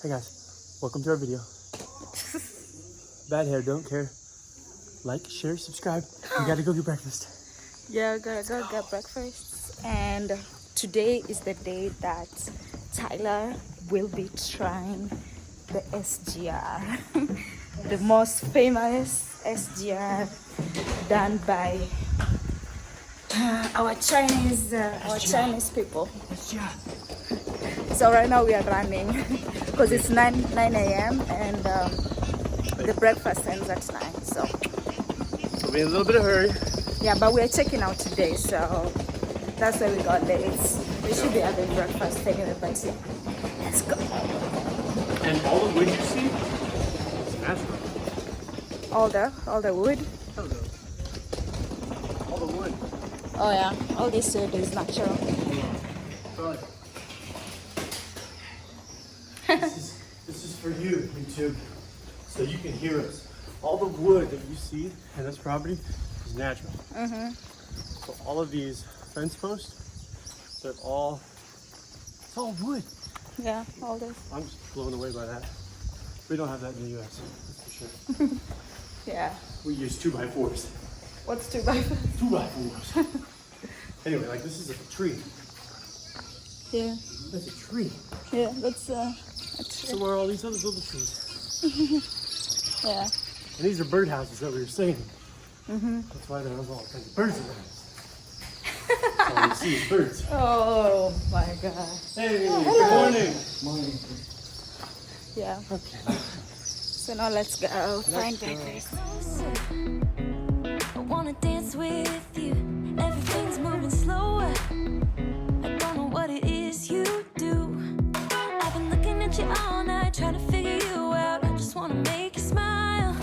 Hey guys, welcome to our video. Bad hair, don't care. Like, share, subscribe. We gotta go get breakfast. Yeah, gotta go get breakfast. And today is the day that Tyler will be trying the SGR, the most famous SGR done by our Chinese people. SGR. So right now we are running because it's 9 a.m. and the breakfast ends at 9. So We'll be in a little bit of a hurry. yeah, but we are checking out today, so that's why we got late. We should be having breakfast anyway, but yeah, let's go. And all the wood you see, it's natural. All the wood. All the wood. Oh yeah, all this wood is natural. This is for you, YouTube, so you can hear us. All the wood that you see in this property is natural. So all of these fence posts, it's all wood. Yeah, all this. I'm just blown away by that. We don't have that in the US, that's for sure. Yeah. We use 2x4s. What's 2x4? 2x4s. Anyway, like this is a tree. Yeah. That's a tree. Yeah, that's So where are all these other little trees? yeah. And these are birdhouses that we were saying. That's why there are all kinds of birds around us. All you see is birds. Oh my god. Hey, good morning. Morning. Yeah. Okay. So now let's go find breakfast. I wanna dance with you. Everything's moving slower. I don't know what it is you do. I've been looking at you all night, trying to figure you out. I just wanna make you smile.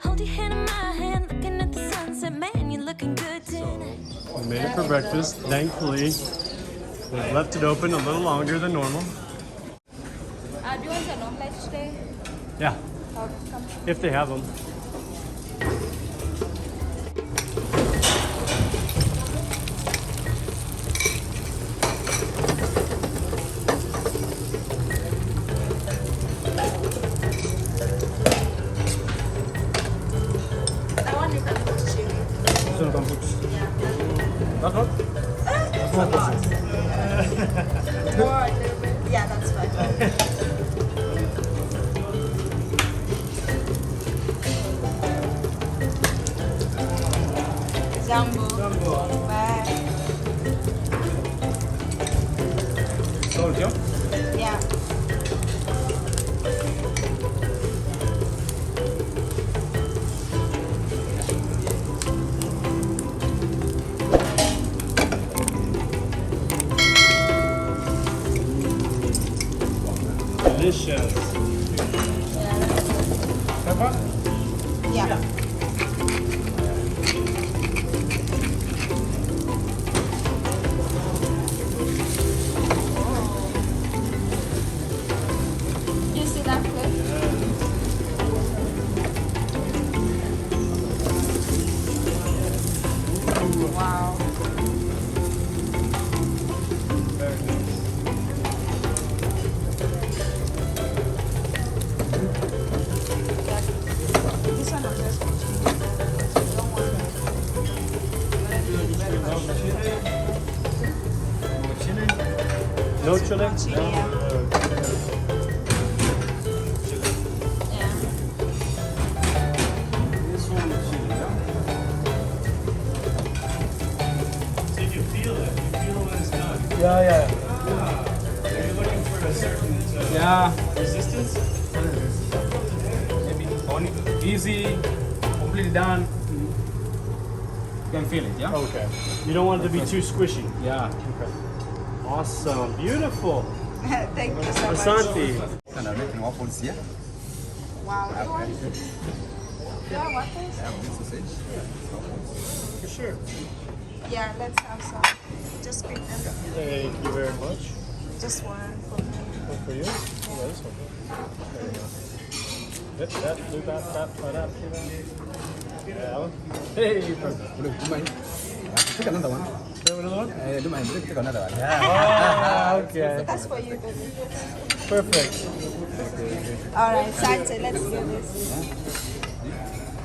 Hold your hand in my hand, looking at the sunset. Man, you're looking good tonight. We made it for breakfast. Thankfully, they've left it open a little longer than normal. Do you want an omelette today? Yeah, Oh, come. if they have them. That one you can put chili. So don't put. That's what? More a little bit. Yeah, that's fine. Jumbo. Bye. Salt, yeah? Yeah. Delicious. Pepper? Yeah. You see that clip? Wow. Very nice. This one I'm just don't want No chili? chili, yeah. Yeah. This one is chili, yeah? So you feel it. You feel when it's done. Yeah. Are you looking for a certain resistance? Maybe on easy, completely done. You can feel it, yeah? Okay. You don't want it to be too squishy. Yeah. Okay. Awesome. Beautiful. Thank you so much. Asante. And I'm making waffles here. Wow. I have Yeah, what is? sausage. For sure. Yeah, let's have some. Just pick them. Thank you very much. Just one for me. One for you? Oh, this one. There you go. Yep, that, do that. Yeah. Hey, perfect. Do you mind? Take another one. Have another one? Do you mind? Take another one. Oh, okay. That's for you, baby. Perfect. All right, Sante, let's do this.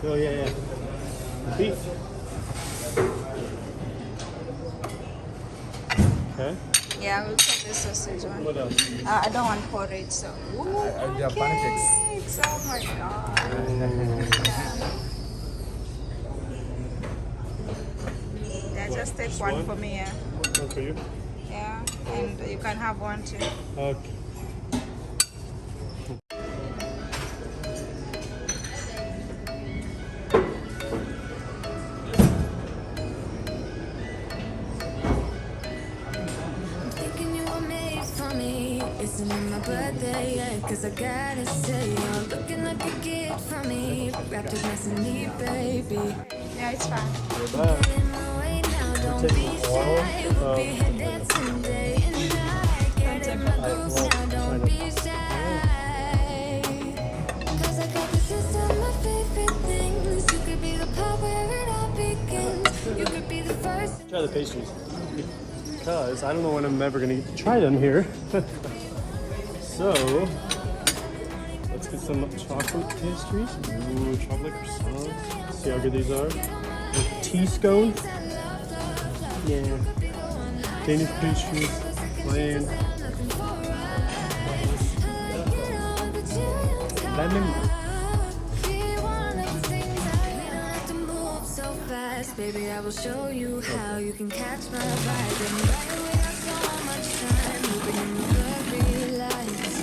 Oh yeah. Beef. Okay. Yeah, we'll take the sausage one. What else? I don't want porridge, so. Ooh, There are pancakes. pancakes. Oh my god. Yeah, just take one one? for me, yeah. One for you. Yeah, and you can have one too. Okay. Thinking you were made for me. Isn't it my birthday yet? Cause I gotta say, you're looking like a gift for me. Wrapped up nice and neat, baby. Yeah, it's fine. Bye. Get in my way now, don't be taking all shy. We'll be here dancing day and night. Get in my groove now, don't be shy. Cause I got this list of my favorite things. You could be the part where it all begins. You could be the first. Try the pastries. Because I don't know when I'm ever gonna get to try them here. So let's get some chocolate pastries. Ooh, chocolate croissants. See how good these are. With tea scone. Yeah. Danish pastries. Plain. Lemon. Baby, I will show you how you can catch my vibe. And right away, got so much time moving in the blurry lights.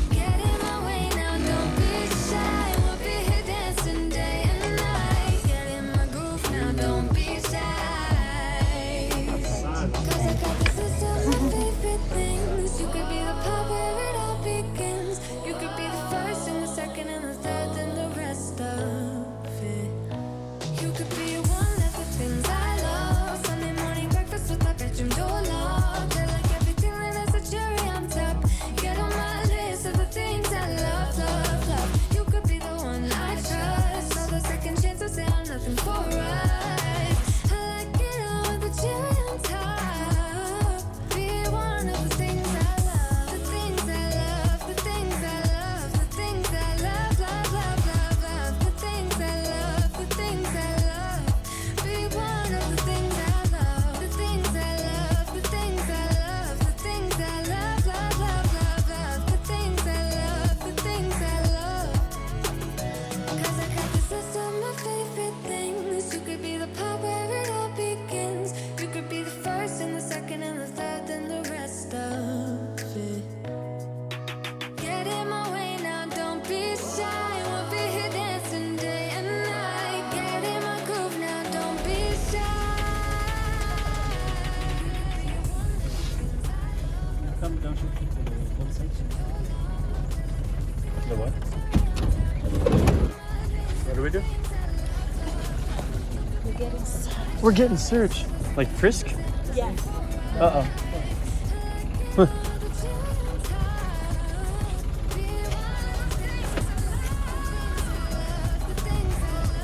Get in my way now, don't be shy. We'll be here dancing day and night. Get in my groove now, don't be shy. Cause I got this list of my favorite things. You could be the part where it all begins. You could be the first and the second and the third and the rest of it. You could be one of the things I love. Sunday morning breakfast with my bedroom door locked. I like everything that has a cherry on top. Get on my list of the things I love, love, love. You could be the one I trust. All the second chances say I'm nothing for us. I like it all with the cherry on top. Be one of the things I love. The things I love, the things I love, the things I love, love, love, love, love. The things I love, the things I love. Be one of the things I love. The things I love, the things I love, the things I love, love, love, love, love. The things I love, the things I love. Cause I got this list of my favorite things. You could be the part where it all begins. You could be the first and the second and the third and the rest of it. Get in my way now, don't be shy. We'll be here dancing day and night. Get in my groove now, don't be shy. Come down to one section. The what? What do we do? We're getting searched. Like frisk? Yes. Uh-oh.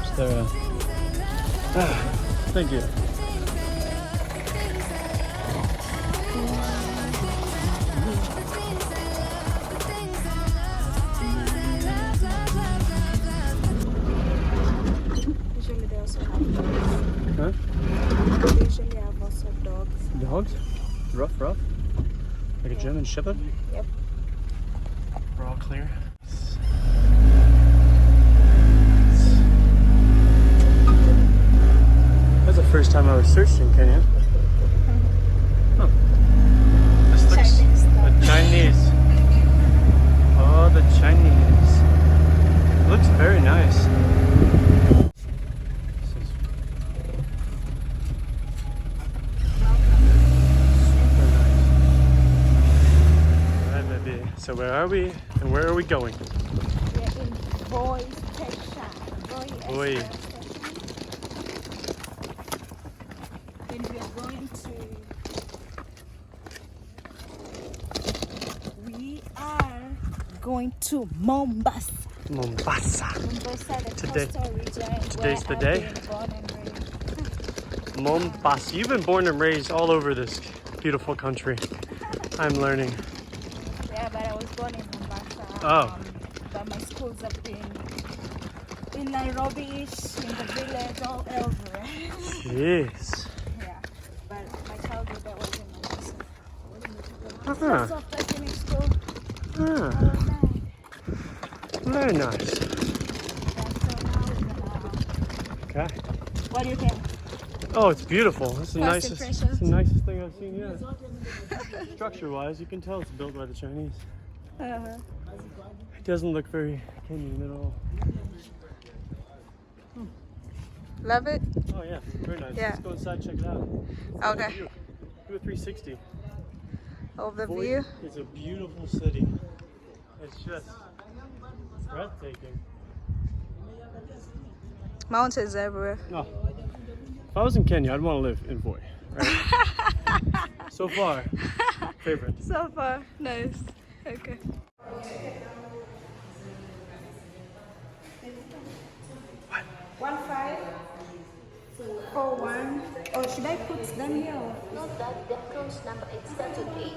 Is there a... Thank you. Usually they also have dogs. Huh? They usually have also dogs. Dogs? Rough? Like a German Shepherd? Yep. We're all clear. That's the first time I was searched in Kenya. Huh. This looks Chinese stuff. the Chinese. Oh, the Chinese. It looks very nice. This is super nice. Alright, baby. So where are we and where are we going? We're in Boy Station. Boy. Station. Then we are going to. We are going to Mombasa. Mombasa. Mombasa, the Today- coastal region. today's the where day? I've been born and raised. Mombasa. You've been born and raised all over this beautiful country. I'm learning. Yeah, but I was born in Mombasa. Oh. but my schools have been in Nairobi-ish, in the village, all over. Yes. Yeah, but my childhood I was in Mombasa. Uh-huh. Just after finished school, Ah, I was there. very nice. Yeah, so now we're gonna... Okay. What do you think? Oh, it's beautiful. It's the First nicest. impressions? It's the nicest thing I've seen yet. Structure-wise, you can tell it's built by the Chinese. It doesn't look very Kenyan at all. Love it? Oh yeah, very nice. Yeah. Let's go inside, check it out. Okay. Do a 360. Of the Boy, view? it's a beautiful city. It's just breathtaking. Mountains everywhere. Oh, if I was in Kenya, I'd want to live in Voi. Right? So far, favorite. So far, nice. Okay. What? 1541. Oh, should I put them here? Or? Note that the coach number it starts with 8.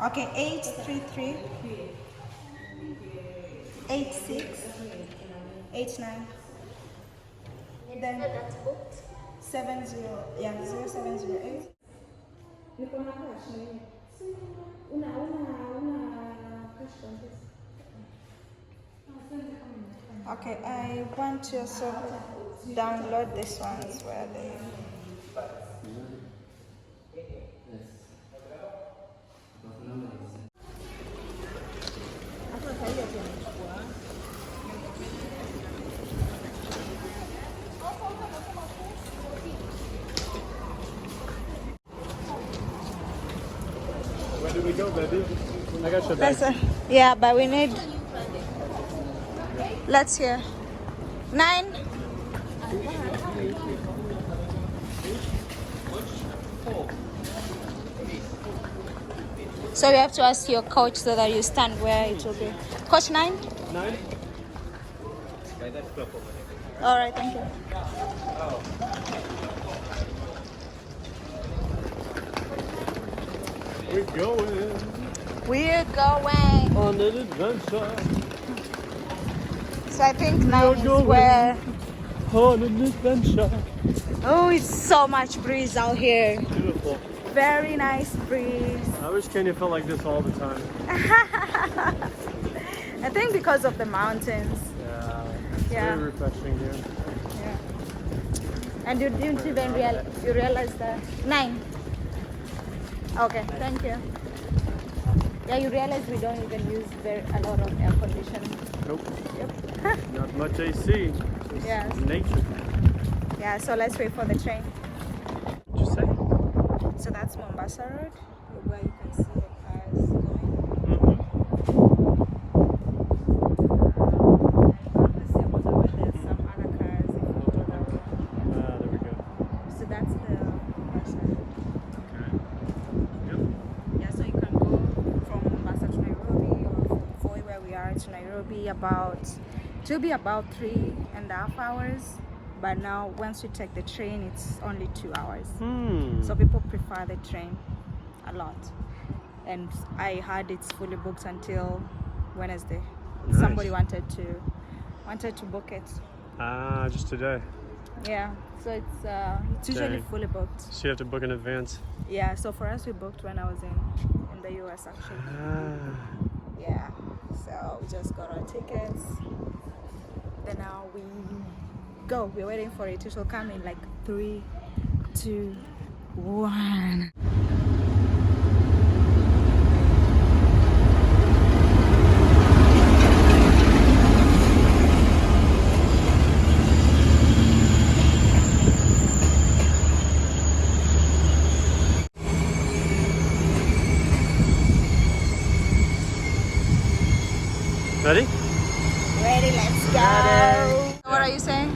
Okay, 833 86 89. Then That's booked. 70, yeah, 0708. Okay, I want to also download this ones where they. Where do we go, baby? I got your bag. Yeah, but we need. Let's hear. 9. So you have to ask your coach so that you stand where it will be. Coach 9? 9? All right, thank you. We're going We're going. on an adventure. So I think 9 is going. where. On an adventure. Oh, it's so much breeze out here. Beautiful. Very nice breeze. I wish Kenya felt like this all the time. I think because of the mountains. Yeah. It's Yeah. very refreshing here. Yeah. And you didn't even realize that. 9. Okay, thank you. Yeah, you realize we don't even use a lot of air conditioning. Nope. Yep. Not much AC. Just Yes. nature. Yeah, so let's wait for the train. What'd you say? So that's Mombasa Road, where you can see the cars going. Mm-hmm. There's some other cars if you go that way. Ah, there we go. So that's the Mombasa Road. Okay. Yep. Yeah, so you can go from Mombasa to Nairobi or from Voi where we are to Nairobi it will be about 3.5 hours. But now once you take the train, it's only 2 hours. So people prefer the train a lot. And I heard it's fully booked until Wednesday. Nice. Somebody wanted to book it. Ah, just today. Yeah, so it's usually Okay. fully booked. So you have to book in advance. Yeah, so for us we booked when I was in the US actually. Ah. Yeah, so we just got our tickets. Then now we go. We're waiting for it. It will come in like 3, 2, 1. Ready? Ready, let's go. Ready. What are you saying?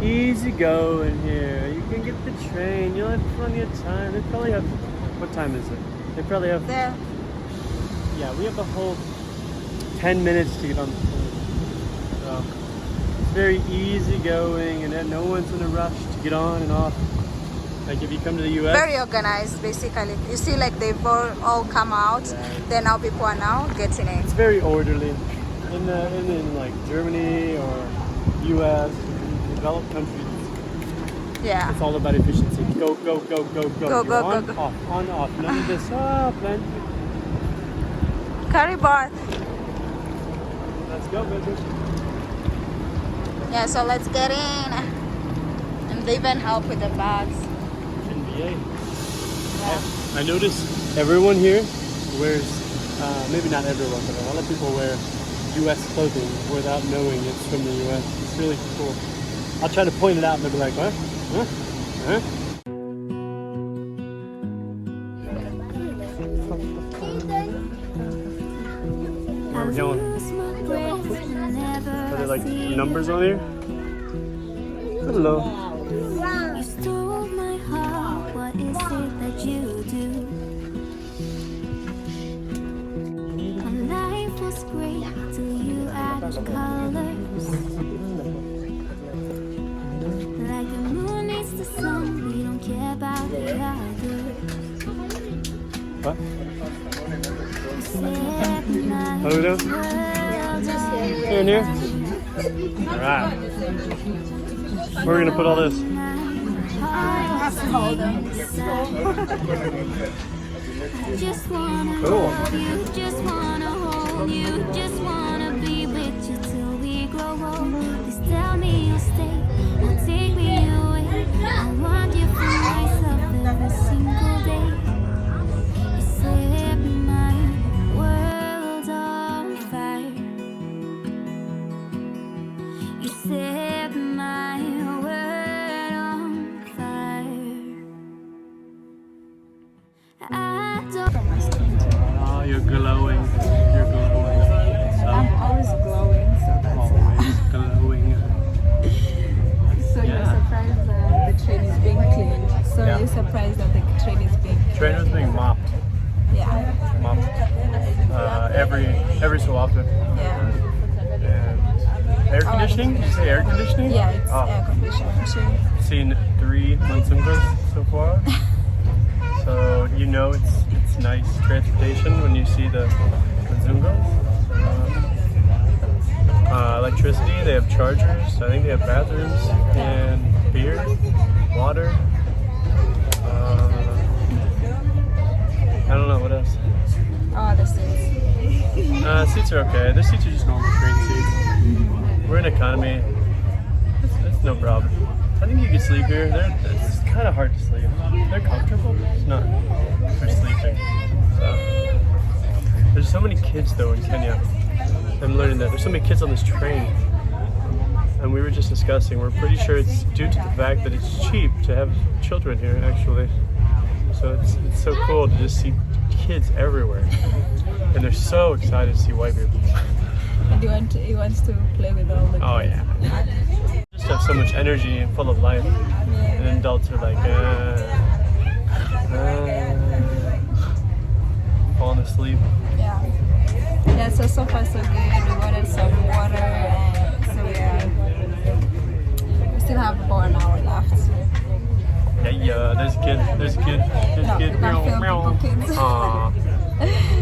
Easy going here. You can get the train. You'll have plenty of time. They probably have. What time is it? They probably have. There. Yeah, we have the whole 10 minutes to get on the train. So it's very easy going, and then no one's in a rush to get on and off. Like if you come to the U.S., Very organized, basically. You see, like they've all come out. Then now people are now getting it. it's very orderly. In like Germany or U.S., developed countries, Yeah. it's all about efficiency. Go, go, go, go, go. Go, You're go, on, go, go. off, on, off. None of this. Plan. Curry bar. Let's go, baby. Yeah, so let's get in. And they even help with the bags. NBA. Yeah. I notice everyone here wears, maybe not everyone, but a lot of people wear U.S. clothing without knowing it's from the U.S. It's really cool. I'll try to point it out and they'll be like, what? Huh? Huh? Where are we going? Are there like numbers on here? Hello. You stole my heart, what is it that you do? My life was great till you added colors. Like the moon needs the sun, we don't care about the others. What? You set my Hello? world on Here and here? Alright. Where are we gonna put all this? Just wanna Cool. love you, just wanna hold you, just wanna be with you till we grow old. Please tell me you'll stay, or take me away. I want you for myself every single day. You set my world on fire. You set my world on fire. I don't. Oh, you're glowing. You're glowing. I'm always glowing, so that's Always glowing. So Yeah. you're surprised that the train is being cleaned. So Yeah. you're surprised that the train is being Train was being mopped. yeah. Every so often. Yeah. And air conditioning? Did you say air conditioning? Yeah, it's Oh, air conditioning too. seen 3 Monsungas so far. So you know it's nice transportation when you see the Monsungas. Electricity, they have chargers, I think they have bathrooms, and beer, water. I don't know what else. Oh, the seats. Seats are okay. The seats are just normal train seats. We're in economy. It's no problem. I think you can sleep here. It's kind of hard to sleep. They're comfortable, but it's not for sleeping. So. There's so many kids though in Kenya. I'm learning that. There's so many kids on this train. And we were just discussing, we're pretty sure it's due to the fact that it's cheap to have children here actually. So it's so cool to just see kids everywhere. And they're so excited to see white people. And he wants to play with all the Oh yeah. Just have so much energy and full of life. And then adults are like, falling asleep. Yeah. Yeah, so far so good. We wanted some water and so we still have about an hour left. Yeah, there's a kid. There's a kid. There's a No, kid. you can't film Meow, people, kids. Aw.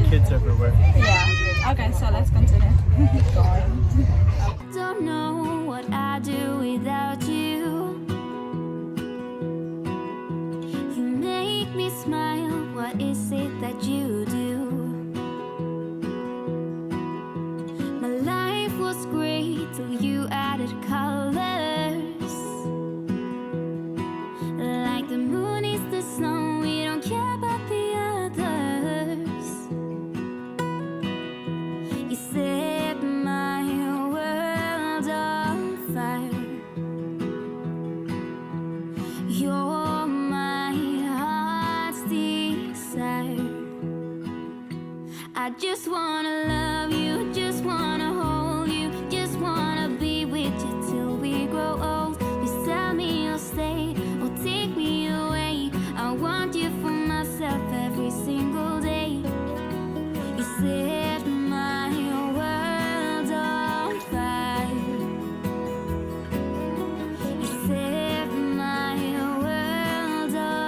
Kids everywhere. Yeah. Okay, so let's continue. Go on. Don't know what I'd do without you. You make me smile. What is it that you do? My life was great till you added colors. Like the moon is the sun, we don't care about the others. You set my world on fire. You're my heart's desire. I just wanna love you, just wanna hold you, just wanna be with you till we grow old. Please tell me you'll stay or take me away. I want you for myself every single day. You set my world on fire. You set my world on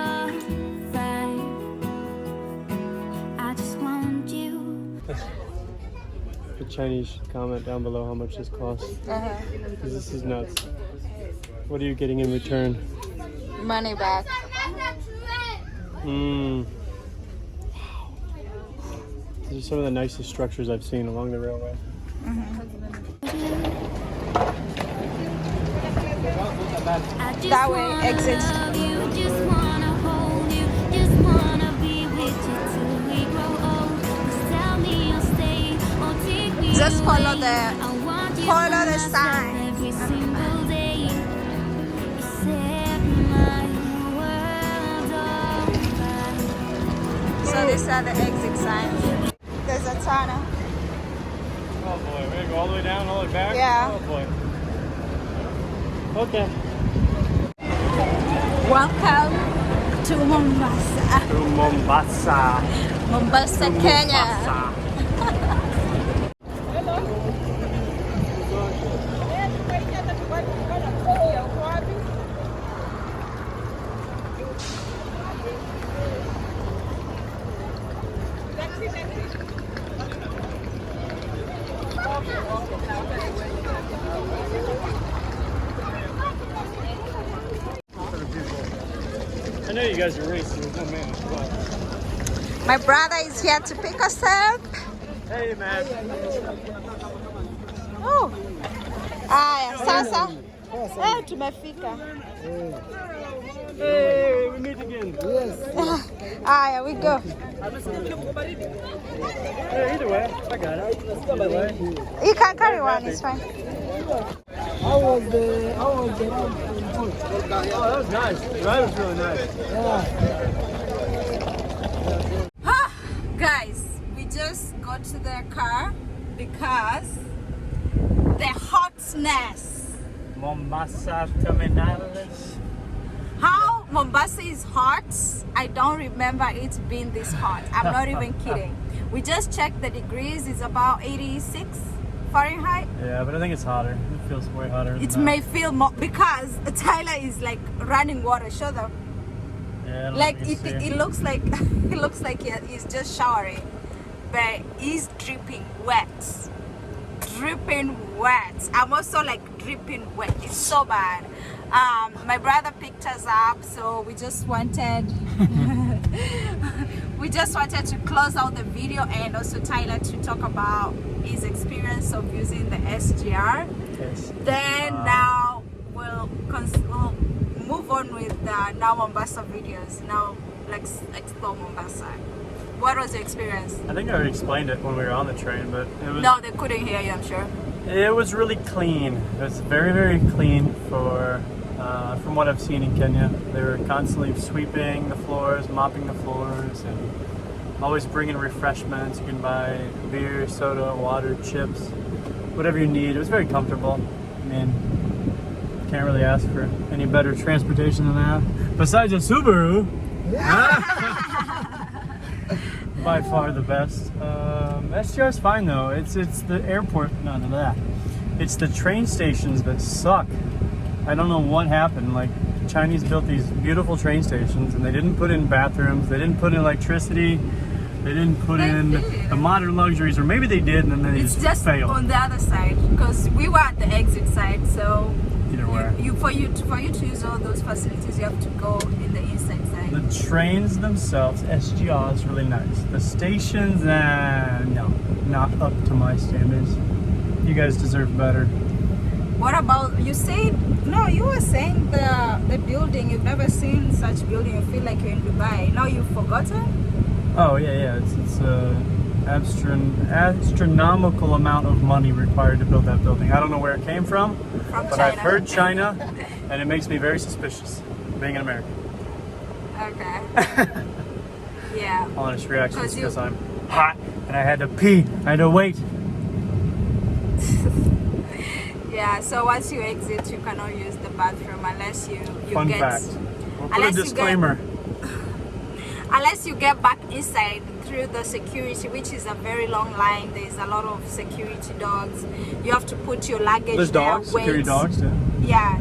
the Chinese should comment down below how much this costs. Because this is nuts. What are you getting in return? Money back. Wow. These are some of the nicest structures I've seen along the railway. That way, exit. Just follow the sign. So these are the exit signs. There's a tunnel. Oh boy, we're gonna go all the way down, all the way back? Yeah. Oh boy. Okay. Welcome to Mombasa. To Mombasa. Mombasa, Kenya. Mombasa. I know you guys are racing, there's no man. But... My brother is here to pick us up. Hey man. Oh. Aya, sasa. Tumefika. Hey, we meet again. Yes. Aya, we go. Hey, either way, I got it. Either way. You can carry one, it's fine. How was the ride? Oh, that was nice. The ride was really nice. Yeah. Guys, we just got to the car because the hotness. Mombasa terminals. How Mombasa is hot, I don't remember it being this hot. I'm not even kidding. We just checked the degrees, it's about 86 Fahrenheit. Yeah, but I think it's hotter. It feels way hotter. It may feel more because Tyler is like running water. Show them. Yeah, I don't Like know if you can see it looks like it looks like he's just showering, but he's dripping wet. Dripping wet. I'm also like dripping wet. It's so bad. My brother picked us up, so we just wanted to close out the video and also Tyler to talk about his experience of using the SGR. Yes. Then now we'll move on with the Now Mombasa videos. Now let's explore Mombasa. What was your experience? I think I already explained it when we were on the train, but it was No, they couldn't hear you, I'm sure. it was really clean. It was very, very clean for from what I've seen in Kenya. They were constantly sweeping the floors, mopping the floors, and always bringing refreshments. You can buy beer, soda, water, chips, whatever you need. It was very comfortable. I mean, can't really ask for any better transportation than that. Besides a Subaru, by far the best. SGR is fine though. It's the airport. No, that. It's the train stations that suck. I don't know what happened. Like, Chinese built these beautiful train stations and they didn't put in bathrooms, they didn't put in electricity, they didn't put in the modern luxuries, or maybe they did and then they It's just failed. on the other side because we were at the exit side, so Either way. for you to use all those facilities, you have to go in the inside side. The trains themselves, SGR is really nice. The stations, no, not up to my standards. You guys deserve better. What about you were saying the building, you've never seen such building, you feel like you're in Dubai. Now you've forgotten? Oh yeah, it's astronomical amount of money required to build that building. I don't know where it came from, From but China. I've heard China, and it makes me very suspicious being an American. Okay. Yeah. Honest reaction is 'Cause you- because I'm hot and I had to pee. I had to wait. Yeah, so once you exit, you cannot use the bathroom unless you Fun get fact. We'll put a unless you disclaimer. unless you get back inside through the security, which is a very long line. There's a lot of security dogs. You have to put your luggage There's there, dogs, security wait. dogs too. Yeah.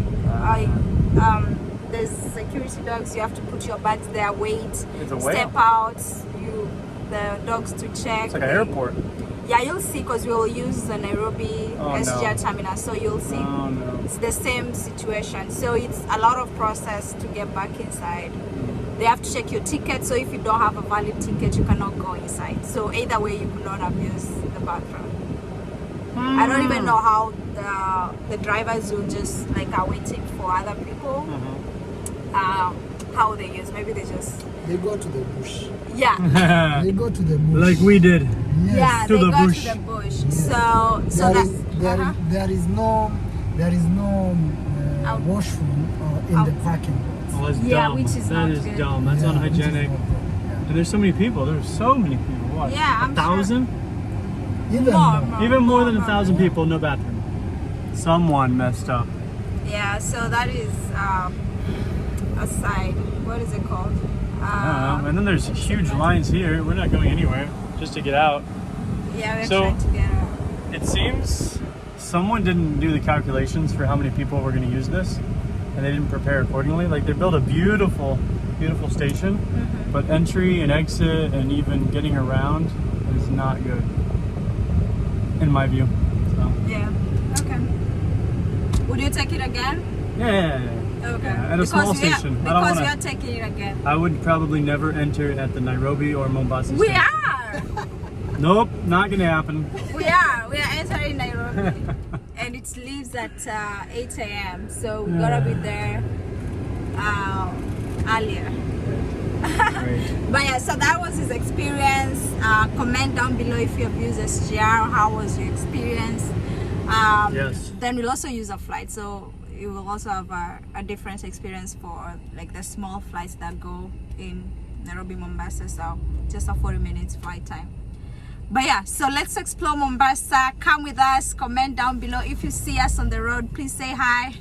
There's security dogs. You have to put your bags there, wait, It's a whale. step out. The dogs to check. It's like an airport. Yeah, you'll see because we'll use the Nairobi SGR terminal, so you'll see. Oh no. It's the same situation. So it's a lot of process to get back inside. They have to check your ticket, so if you don't have a valid ticket, you cannot go inside. So either way, you could not have used the bathroom. I don't even know how the drivers will just like are waiting for other people. How they use? Maybe they just They go to the bush. yeah. They go to the bush. Like we did. Yes. Yeah, to they the go bush. to the bush. Yes. So There that is- there is no Out. washroom in Out. the parking lot. Oh, that's Yeah, dumb. which is That not is good. dumb. That's Yeah, unhygienic. which is not good. And there's so many people. There's so many people. What? Yeah, I'm 1,000? Yeah. Even More, more. more. Even more than 1,000 people, no bathroom. Someone messed up. Yeah, so that is a side. What is it called? I don't know. And then there's huge lines here. We're not going anywhere just to get out. Yeah, we're So- trying to get out. It seems someone didn't do the calculations for how many people were going to use this, and they didn't prepare accordingly. Like, they built a beautiful, beautiful station, but entry and exit and even getting around is not good, in my view. So, Yeah. Okay. Would you take it again? yeah. Okay. Yeah, at a small station. I don't Because wanna- we are taking it again. I would probably never enter at the Nairobi or Mombasa We station. are. Nope, not gonna happen. We are entering Nairobi, and it leaves at 8 a.m. So we gotta be there earlier. Great. But yeah, so that was his experience. Comment down below if you have used SGR. How was your experience? Yes. Then we'll also use a flight, so you will also have a different experience for like the small flights that go in Nairobi, Mombasa. So just a 40 minutes flight time. But yeah, so let's explore Mombasa. Come with us. Comment down below if you see us on the road. Please say hi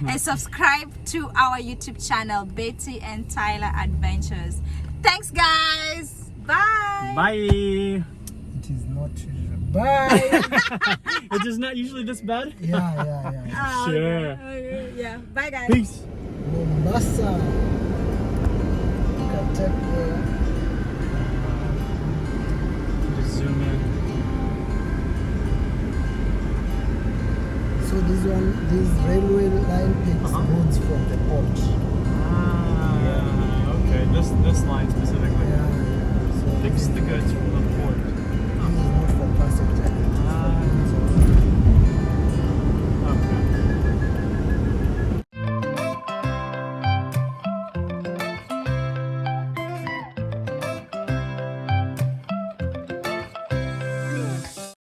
and subscribe to our YouTube channel, Betty and Tyler Adventures. Thanks, guys. Bye. Bye. It is not usual. Bye. It is not usually this bad. yeah. Sure. Okay. Yeah. Bye, guys. Peace. Mombasa. You can take the Just zoom in. so this railway line takes goods from the port. Ah, okay. This line specifically. Yeah. So Picks the goods from the